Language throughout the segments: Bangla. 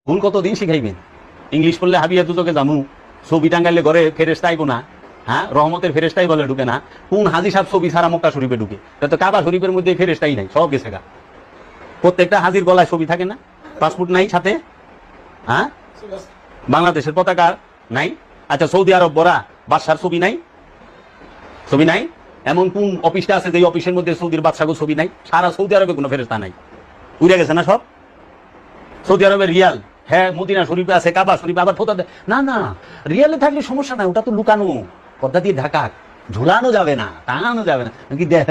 ভুল কতদিন শিখাইবেন? ইংলিশ পড়লে হাবিয়া দুজকে জামু, ছবি টাঙ্গাইলে ঘরে ফেরেশতা আইবো না, হ্যাঁ রহমতের ফেরেশতাই বলে ঢুকে না। কোন হাজি সাহেব ছবি ছাড়া মক্কা শরীফে ঢুকে? তো কাবা শরীফের মধ্যে ফেরেশতাই নাই, সব গেছে গা। প্রত্যেকটা হাজির গলায় ছবি থাকে না? পাসপোর্ট নাই সাথে? হ্যাঁ, বাংলাদেশের পতাকা নাই? আচ্ছা, সৌদি আরব বড়া বাদশার ছবি নাই? ছবি নাই? এমন কোন অফিসটা আছে যে অফিসের মধ্যে সৌদির বাদশাকে ছবি নাই? সারা সৌদি আরবে কোনো ফেরেশতা নাই, উড়ে গেছে না সব? সৌদি আরবের রিয়াল, হ্যাঁ মদিনা শরীফে আছে, কাবা শরীফে আবার ফোতা দেয় না। না, রিয়ালে থাকলে সমস্যা নাই, ওটা তো লুকানো, পর্দা দিয়ে ঢাকা, ঝুলানো যাবে না, টাঙানো যাবে না। নাকি দেখ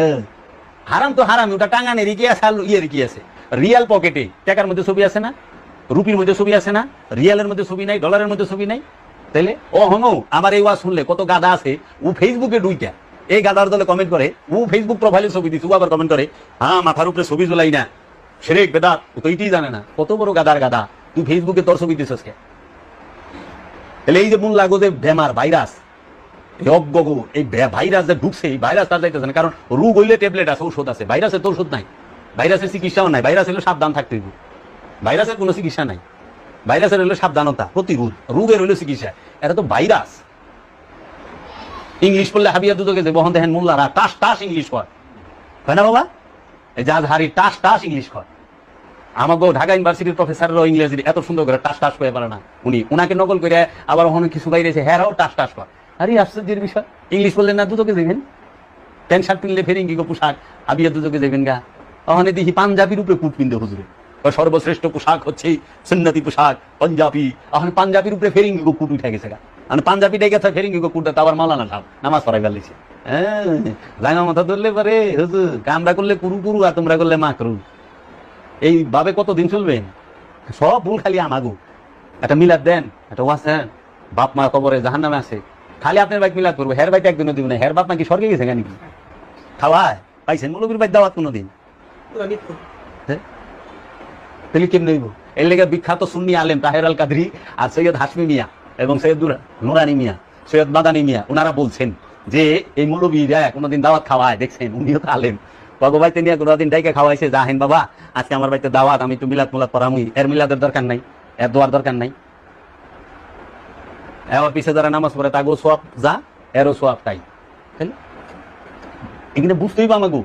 হারাম তো হারাম, ওটা টাঙানে রেখে আছে আর ইয়ে রেখে আছে। রিয়াল পকেটে টাকার মধ্যে ছবি আছে না? রুপির মধ্যে ছবি আছে না? রিয়ালের মধ্যে ছবি নাই, ডলারের মধ্যে ছবি নাই? তাইলে ও হনো আমার এই ওয়াজ শুনলে কত গাদা আছে, ও ফেসবুকে ডুইটা এই গাদার দলে কমেন্ট করে, ও ফেসবুক প্রোফাইলে ছবি দিচ্ছে, ও আবার কমেন্ট করে হ্যাঁ মাথার উপরে ছবি জ্বলাই না, শিরক বেদাত, ও তো এইটাই জানে না। কত বড় গাদার গাদা, তুই ফেসবুকে তোর ছবি দিছিস কে? তাহলে এই যে মূল লাগো যে বেমার ভাইরাস, এই ভাইরাস যে ঢুকছে, এই ভাইরাস তার যাইতেছে না। কারণ রোগ হইলে ট্যাবলেট আছে, ঔষধ আছে, ভাইরাসের তো ঔষধ নাই, ভাইরাসের চিকিৎসাও নাই। ভাইরাস হলে সাবধান থাকতে হইব, ভাইরাসের কোনো চিকিৎসা নাই। ভাইরাসের হলো সাবধানতা, প্রতিরোধ, রোগের হইলো চিকিৎসা। এটা তো ভাইরাস। ইংলিশ পড়লে হাবিয়া দুদকে যে বহন দেখেন মোল্লারা টাস টাস ইংলিশ কয়, হয় না বাবা? এই জাহাজ হারি টাস টাস ইংলিশ কয়। আমাকে ঢাকা ইউনিভার্সিটির প্রফেসররাও ইংরেজি এত সুন্দর করে টাস টাস করে পারে না। উনি উনাকে নকল করে আবার ওখানে কিছু বাইরেছে, হ্যাঁরাও টাস টাস কয়। আরে আশ্চর্যের বিষয়, ইংলিশ বললেন না দুদকে দেবেন, প্যান্ট শার্ট পিনলে ফেরিঙ্গি গো পোশাক, হাবিয়া দুদকে দেবেন গা। ওখানে দেখি পাঞ্জাবির উপরে কুট পিনতে হুজুরে, সর্বশ্রেষ্ঠ পোশাক হচ্ছে সুন্নতি পোশাক পাঞ্জাবি। এখন পাঞ্জাবির উপরে ফেরিঙ্গি গো কুট উঠে গেছে গা। মানে পাঞ্জাবি ডেকে গেছে ফেরিঙ্গি গো কুটটা, আবার মালানা সাহেব নামাজ পড়াই ফেলেছে। হ্যাঁ, জায়গা মাথা ধরলে পারে হুজুর, কামরা করলে কুরু কুরু আর তোমরা করলে মাকরু। এইভাবে কতদিন চলবেন? সব ভুল খালি আমাগো। একটা মিলাদ দেন, একটা ওয়াসেন, বাপ মা কবরে জাহান্নামে আছে, খালি আপনার বাইক মিলাদ করবো, হের বাইতে একদিনও দিব না। হের বাপ নাকি স্বর্গে গেছে নাকি? খাওয়ায় পাইছেন মৌলবীর বাইক দাওয়াত কোনোদিন? তাহলে কেমন হইব? এর লেগে বিখ্যাত সুন্নি আলেম তাহের আল কাদরি আর সৈয়দ হাশমি মিয়া এবং সৈয়দ নুরানি মিয়া, সৈয়দ মাদানী মিয়া, ওনারা বলছেন যে এই মৌলবীরা কোনোদিন দাওয়াত খাওয়ায় দেখছেন, উনিও তো আলেম, বাবু ভাইতে নিয়ে কোনোদিন ডাইকে খাওয়াইছে, জাহেন বাবা আজকে আমার বাড়িতে দাওয়াত, আমি একটু মিলাদ মুলাদ পড়ামুই। এর মিলাদের দরকার নাই, এর দোয়ার দরকার নাই। এবার পিছিয়ে যারা নামাজ পড়ে তাগো সোয়াব যা, এরও সোয়াব তাই। এখানে বুঝতেই বা আমাগো।